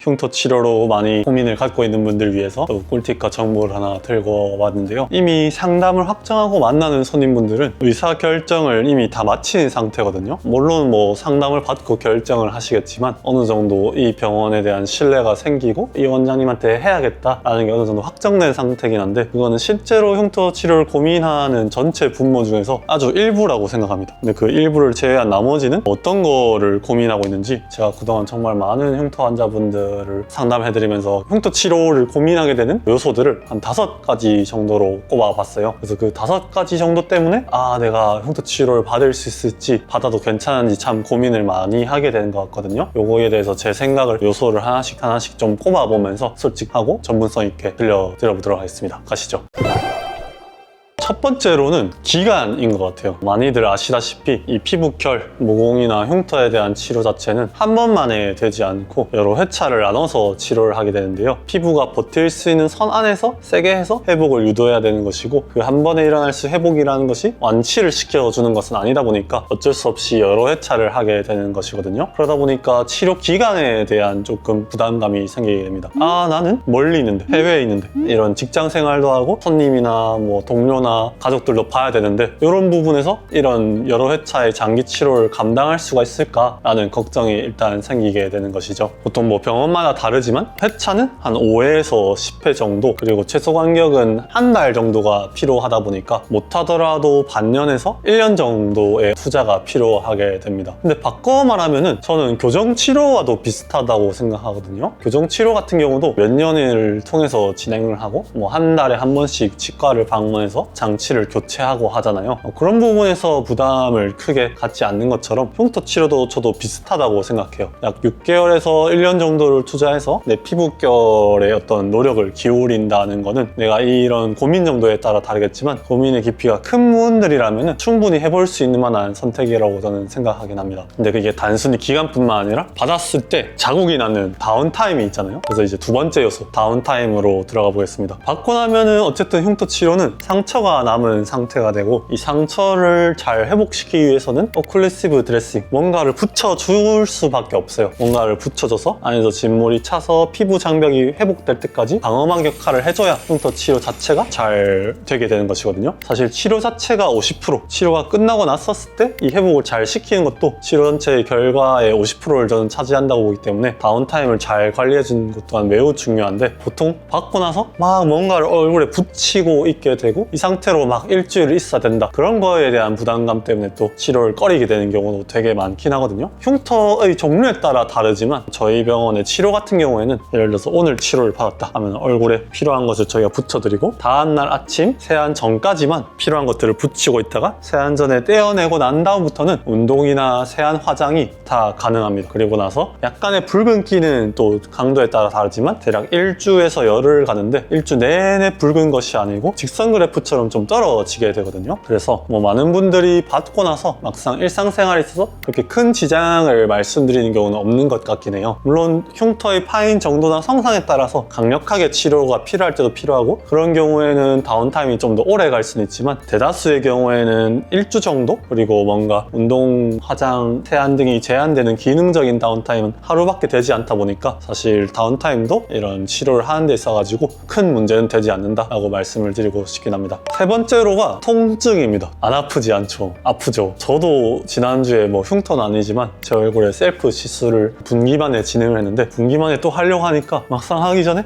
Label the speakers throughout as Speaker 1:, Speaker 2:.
Speaker 1: 흉터 치료로 많이 고민을 갖고 있는 분들 위해서 또 꿀팁과 정보를 하나 들고 왔는데요. 이미 상담을 확정하고 만나는 손님분들은 의사결정을 이미 다 마친 상태거든요. 물론 뭐 상담을 받고 결정을 하시겠지만 어느 정도 이 병원에 대한 신뢰가 생기고 이 원장님한테 해야겠다라는 게 어느 정도 확정된 상태긴 한데, 그거는 실제로 흉터 치료를 고민하는 전체 분모 중에서 아주 일부라고 생각합니다. 근데 그 일부를 제외한 나머지는 어떤 거를 고민하고 있는지, 제가 그동안 정말 많은 흉터 환자분들 상담해드리면서 흉터 치료를 고민하게 되는 요소들을 한 5가지 정도로 꼽아봤어요. 그래서 그 5가지 정도 때문에 내가 흉터 치료를 받을 수 있을지, 받아도 괜찮은지 참 고민을 많이 하게 되는 것 같거든요. 요거에 대해서 제 생각을, 요소를 하나씩 좀 꼽아보면서 솔직하고 전문성 있게 들려드려보도록 하겠습니다. 가시죠. 첫 번째로는 기간인 것 같아요. 많이들 아시다시피 이 피부결, 모공이나 흉터에 대한 치료 자체는 한 번만에 되지 않고 여러 회차를 나눠서 치료를 하게 되는데요. 피부가 버틸 수 있는 선 안에서 세게 해서 회복을 유도해야 되는 것이고, 그 한 번에 일어날 수 회복이라는 것이 완치를 시켜주는 것은 아니다 보니까 어쩔 수 없이 여러 회차를 하게 되는 것이거든요. 그러다 보니까 치료 기간에 대한 조금 부담감이 생기게 됩니다. 나는 멀리 있는데, 해외에 있는데, 이런 직장 생활도 하고 손님이나 뭐 동료나 가족들도 봐야 되는데, 이런 부분에서 이런 여러 회차의 장기 치료를 감당할 수가 있을까라는 걱정이 일단 생기게 되는 것이죠. 보통 뭐 병원마다 다르지만 회차는 한 5회에서 10회 정도, 그리고 최소 간격은 한 달 정도가 필요하다 보니까 못하더라도 반년에서 1년 정도의 투자가 필요하게 됩니다. 근데 바꿔 말하면은 저는 교정치료와도 비슷하다고 생각하거든요. 교정치료 같은 경우도 몇 년을 통해서 진행을 하고 뭐 한 달에 한 번씩 치과를 방문해서 장치를 교체하고 하잖아요. 그런 부분에서 부담을 크게 갖지 않는 것처럼 흉터 치료도 저도 비슷하다고 생각해요. 약 6개월에서 1년 정도를 투자해서 내 피부결에 어떤 노력을 기울인다는 거는, 내가 이런 고민 정도에 따라 다르겠지만 고민의 깊이가 큰 분들이라면 충분히 해볼 수 있는 만한 선택이라고 저는 생각하긴 합니다. 근데 그게 단순히 기간뿐만 아니라 받았을 때 자국이 나는 다운타임이 있잖아요. 그래서 이제 두 번째 요소, 다운타임으로 들어가 보겠습니다. 받고 나면은 어쨌든 흉터 치료는 상처가 남은 상태가 되고, 이 상처를 잘 회복시키기 위해서는 오클루시브 드레싱, 뭔가를 붙여줄 수밖에 없어요. 뭔가를 붙여줘서 안에서 진물이 차서 피부 장벽이 회복될 때까지 방어막 역할을 해줘야 흉터 치료 자체가 잘 되게 되는 것이거든요. 사실 치료 자체가 50%, 치료가 끝나고 났었을 때 이 회복을 잘 시키는 것도 치료 전체의 결과의 50%를 저는 차지한다고 보기 때문에 다운타임을 잘 관리해주는 것 또한 매우 중요한데, 보통 받고 나서 막 뭔가를 얼굴에 붙이고 있게 되고 이 상태로 막 일주일 있어야 된다, 그런 거에 대한 부담감 때문에 또 치료를 꺼리게 되는 경우도 되게 많긴 하거든요. 흉터의 종류에 따라 다르지만 저희 병원의 치료 같은 경우에는 예를 들어서 오늘 치료를 받았다 하면 얼굴에 필요한 것을 저희가 붙여드리고, 다음날 아침 세안 전까지만 필요한 것들을 붙이고 있다가 세안 전에 떼어내고 난 다음부터는 운동이나 세안 화장이 다 가능합니다. 그리고 나서 약간의 붉은기는 또 강도에 따라 다르지만 대략 1주에서 열흘 가는데, 1주 내내 붉은 것이 아니고 직선 그래프처럼 좀 떨어지게 되거든요. 그래서 뭐 많은 분들이 받고 나서 막상 일상생활에 있어서 그렇게 큰 지장을 말씀드리는 경우는 없는 것 같긴 해요. 물론 흉터의 파인 정도나 성상에 따라서 강력하게 치료가 필요할 때도 필요하고, 그런 경우에는 다운타임이 좀 더 오래 갈 수는 있지만 대다수의 경우에는 1주 정도, 그리고 뭔가 운동, 화장, 세안 등이 제한되는 기능적인 다운타임은 하루밖에 되지 않다 보니까 사실 다운타임도 이런 치료를 하는 데 있어가지고 큰 문제는 되지 않는다라고 말씀을 드리고 싶긴 합니다. 세 번째로가 통증입니다. 안 아프지 않죠? 아프죠. 저도 지난주에 뭐 흉터는 아니지만 제 얼굴에 셀프 시술을 분기만에 진행을 했는데, 분기만에 또 하려고 하니까 막상 하기 전에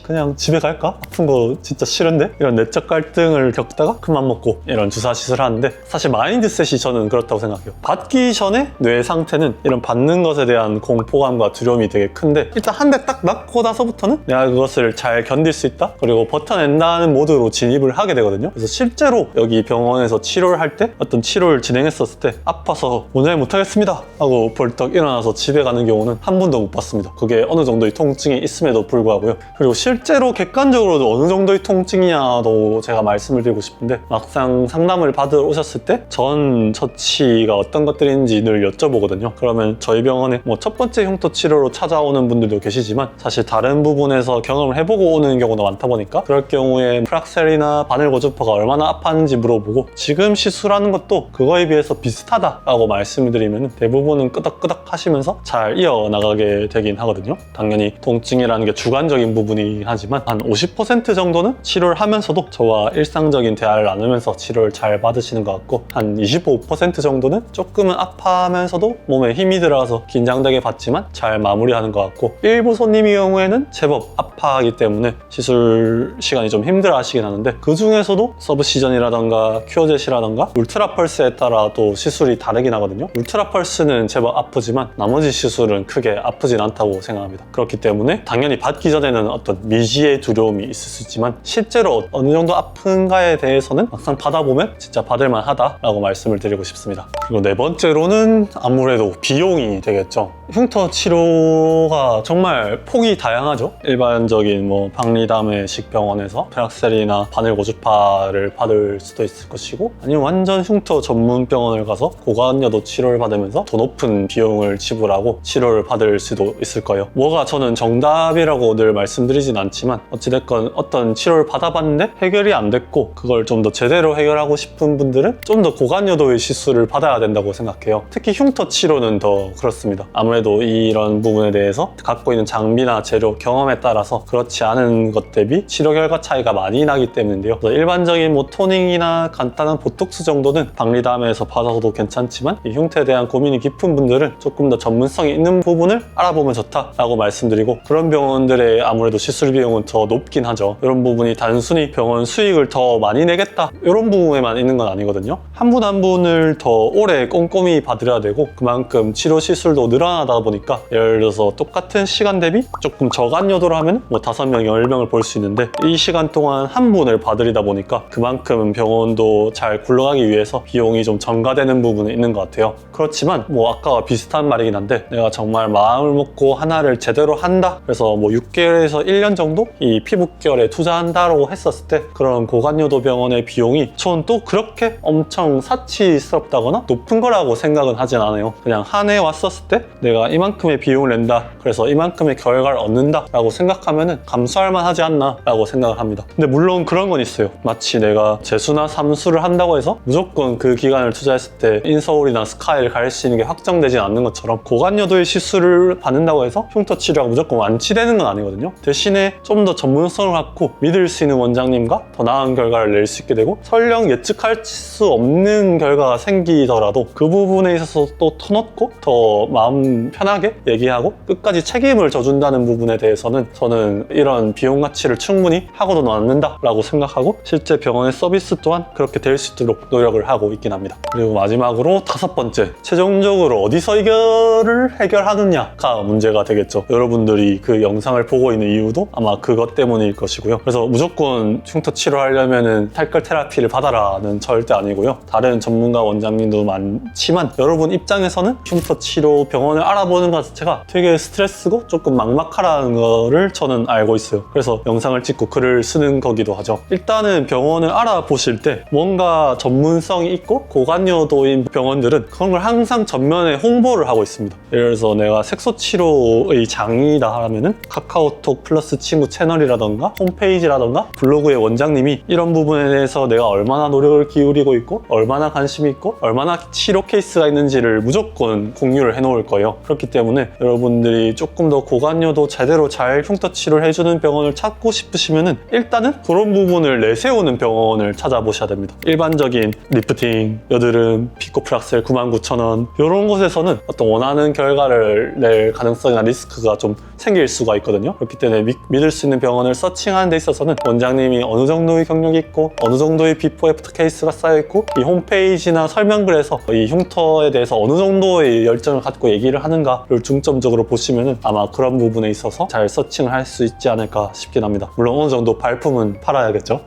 Speaker 1: 그냥 집에 갈까? 아픈 거 진짜 싫은데? 이런 내적 갈등을 겪다가 그만 먹고 이런 주사 시술을 하는데, 사실 마인드셋이 저는 그렇다고 생각해요. 받기 전에 뇌 상태는 이런 받는 것에 대한 공포감과 두려움이 되게 큰데, 일단 한 대 딱 맞고 나서부터는 내가 그것을 잘 견딜 수 있다, 그리고 버텨낸다는 모드로 진입을 하게 되거든요. 그래서 실제로 여기 병원에서 치료를 할 때, 어떤 치료를 진행했었을 때 아파서 오늘 못하겠습니다 하고 벌떡 일어나서 집에 가는 경우는 한 번도 못 봤습니다. 그게 어느 정도의 통증이 있음에도 불구하고요. 그리고 실제로 객관적으로도 어느 정도의 통증이냐도 제가 말씀을 드리고 싶은데, 막상 상담을 받으러 오셨을 때 전 처치가 어떤 것들인지 늘 여쭤보거든요. 그러면 저희 병원에 뭐 첫 번째 흉터 치료로 찾아오는 분들도 계시지만, 사실 다른 부분에서 경험을 해보고 오는 경우도 많다 보니까 그럴 경우에 프락셀이나 바늘 고정 고주파가 얼마나 아팠는지 물어보고 지금 시술하는 것도 그거에 비해서 비슷하다라고 말씀을 드리면 대부분은 끄덕끄덕 하시면서 잘 이어나가게 되긴 하거든요. 당연히 통증이라는 게 주관적인 부분이긴 하지만 한 50% 정도는 치료를 하면서도 저와 일상적인 대화를 나누면서 치료를 잘 받으시는 것 같고 한 25% 정도는 조금은 아파하면서도 몸에 힘이 들어가서 긴장되게 받지만 잘 마무리하는 것 같고 일부 손님의 경우에는 제법 아파하기 때문에 시술 시간이 좀 힘들어 하시긴 하는데 그 중에서도 서브시전이라던가 큐어젯이라던가 울트라 펄스에 따라 또 시술이 다르긴 하거든요. 울트라 펄스는 제법 아프지만 나머지 시술은 크게 아프진 않다고 생각합니다. 그렇기 때문에 당연히 받기 전에는 어떤 미지의 두려움이 있을 수 있지만 실제로 어느 정도 아픈가에 대해서는 막상 받아보면 진짜 받을만 하다라고 말씀을 드리고 싶습니다. 그리고 네 번째로는 아무래도 비용이 되겠죠. 흉터 치료가 정말 폭이 다양하죠. 일반적인 뭐 박리담의식 병원에서 페락셀이나 바늘 고주파를 받을 수도 있을 것이고 아니면 완전 흉터 전문 병원을 가서 고관여도 치료를 받으면서 더 높은 비용을 지불하고 치료를 받을 수도 있을 거예요. 뭐가 저는 정답이라고 늘 말씀드리진 않지만 어찌됐건 어떤 치료를 받아봤는데 해결이 안 됐고 그걸 좀 더 제대로 해결하고 싶은 분들은 좀 더 고관여도의 시술을 받아야 된다고 생각해요. 특히 흉터 치료는 더 그렇습니다. 아무래도 이런 부분에 대해서 갖고 있는 장비나 재료, 경험에 따라서 그렇지 않은 것 대비 치료 결과 차이가 많이 나기 때문인데요. 일반적인 뭐 토닝이나 간단한 보톡스 정도는 박리담에서 받아서도 괜찮지만 이 흉터에 대한 고민이 깊은 분들은 조금 더 전문성이 있는 부분을 알아보면 좋다라고 말씀드리고 그런 병원들의 아무래도 시술 비용은 더 높긴 하죠. 이런 부분이 단순히 병원 수익을 더 많이 내겠다 이런 부분에만 있는 건 아니거든요. 한 분 한 분을 더 오래 꼼꼼히 봐드려야 되고 그만큼 치료 시술도 늘어나다 보니까 예를 들어서 똑같은 시간 대비 조금 저간여도로 하면 뭐 5명, 10명을 볼 수 있는데 이 시간 동안 한 분을 봐드리다 보니까 그만큼 병원도 잘 굴러가기 위해서 비용이 좀 전가되는 부분이 있는 것 같아요. 그렇지만 뭐 아까와 비슷한 말이긴 한데 내가 정말 마음을 먹고 하나를 제대로 한다 그래서 뭐 6개월에서 1년 정도 이 피부결에 투자한다고 했었을 때 그런 고관여도 병원의 비용이 전 또 그렇게 엄청 사치스럽다거나 높은 거라고 생각은 하진 않아요. 그냥 한 해 왔었을 때 내가 이만큼의 비용을 낸다 그래서 이만큼의 결과를 얻는다 라고 생각하면은 감수할 만하지 않나 라고 생각을 합니다. 근데 물론 그런 건 있어요. 마치 내가 재수나 삼수를 한다고 해서 무조건 그 기간을 투자했을 때 인서울이나 스카이를 갈 수 있는 게 확정되진 않는 것처럼 고관여도의 시술을 받는다고 해서 흉터 치료가 무조건 완치되는 건 아니거든요. 대신에 좀 더 전문성을 갖고 믿을 수 있는 원장님과 더 나은 결과를 낼 수 있게 되고 설령 예측할 수 없는 결과가 생기더라도 그 부분에 있어서 또 터놓고 더 마음 편하게 얘기하고 끝까지 책임을 져준다는 부분에 대해서는 저는 이런 비용 가치를 충분히 하고도 남는다라고 생각하고 실제 병원의 서비스 또한 그렇게 될 수 있도록 노력을 하고 있긴 합니다. 그리고 마지막으로 5번째, 최종적으로 어디서 이거를 해결하느냐가 문제가 되겠죠. 여러분들이 그 영상을 보고 있는 이유도 아마 그것 때문일 것이고요. 그래서 무조건 흉터 치료하려면은 탈걸 테라피를 받아라는 절대 아니고요. 다른 전문가 원장님도 많지만 여러분 입장에서는 흉터 치료 병원을 알아보는 것 자체가 되게 스트레스고 조금 막막하다는 거를 저는 알고 있어요. 그래서 영상을 찍고 글을 쓰는 거기도 하죠. 일단은 병원을 알아보실 때 뭔가 전문성이 있고 고관여도인 병원들은 그런 걸 항상 전면에 홍보를 하고 있습니다. 예를 들어서 내가 색소치료의 장이다 하면은 카카오톡 플러스 친구 채널이라던가 홈페이지라던가 블로그의 원장님이 이런 부분에 대해서 내가 얼마나 노력을 기울이고 있고 얼마나 관심이 있고 얼마나 치료 케이스가 있는지를 무조건 공유를 해놓을 거예요. 그렇기 때문에 여러분들이 조금 더 고관여도 제대로 잘 흉터 치료를 해주는 병원을 찾고 싶으시면은 일단은 그런 부분을 내세우는 병원을 찾아보셔야 됩니다. 일반적인 리프팅, 여드름, 피코프락셀 99,000원 이런 곳에서는 어떤 원하는 결과를 낼 가능성이나 리스크가 좀 생길 수가 있거든요. 그렇기 때문에 믿을 수 있는 병원을 서칭하는 데 있어서는 원장님이 어느 정도의 경력이 있고 어느 정도의 비포 애프터 케이스가 쌓여있고 이 홈페이지나 설명글에서 이 흉터에 대해서 어느 정도의 열정을 갖고 얘기를 하는가를 중점적으로 보시면은 아마 그런 부분에 있어서 잘 서칭을 할 수 있지 않을까 싶긴 합니다. 물론 어느 정도 발품은 팔아야겠죠.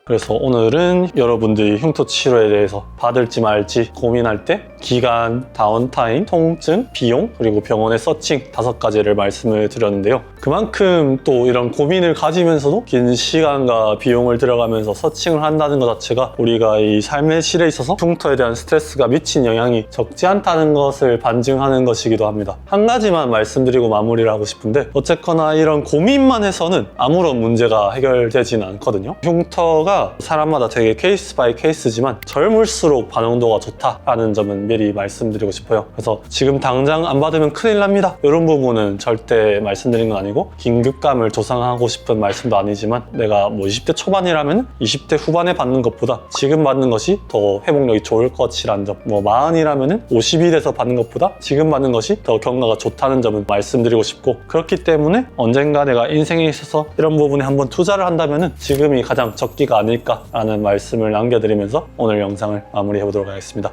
Speaker 1: 그래서 오늘은 여러분들이 흉터 치료에 대해서 받을지 말지 고민할 때 기간, 다운타임, 통증, 비용, 그리고 병원의 서칭 5가지를 말씀을 드렸는데요. 그만큼 또 이런 고민을 가지면서도 긴 시간과 비용을 들여가면서 서칭을 한다는 것 자체가 우리가 이 삶의 질에 있어서 흉터에 대한 스트레스가 미친 영향이 적지 않다는 것을 반증하는 것이기도 합니다. 한 가지만 말씀드리고 마무리를 하고 싶은데, 어쨌거나 이런 고민만 해서는 아무런 문제가 해결되지는 않거든요. 흉터가 사람마다 되게 케이스 바이 케이스지만 젊을수록 반응도가 좋다라는 점은 미리 말씀드리고 싶어요. 그래서 지금 당장 안 받으면 큰일 납니다, 이런 부분은 절대 말씀드린 건 아니고, 긴급감을 조장하고 싶은 말씀도 아니지만, 내가 뭐 20대 초반이라면 20대 후반에 받는 것보다 지금 받는 것이 더 회복력이 좋을 것이라는 점, 뭐 40이라면 50이 돼서 받는 것보다 지금 받는 것이 더 경과가 좋다는 점은 말씀드리고 싶고, 그렇기 때문에 언젠가 내가 인생에 있어서 이런 부분에 한번 투자를 한다면 지금이 가장 적기가 아닐까라는 말씀을 남겨드리면서 오늘 영상을 마무리해 보도록 하겠습니다.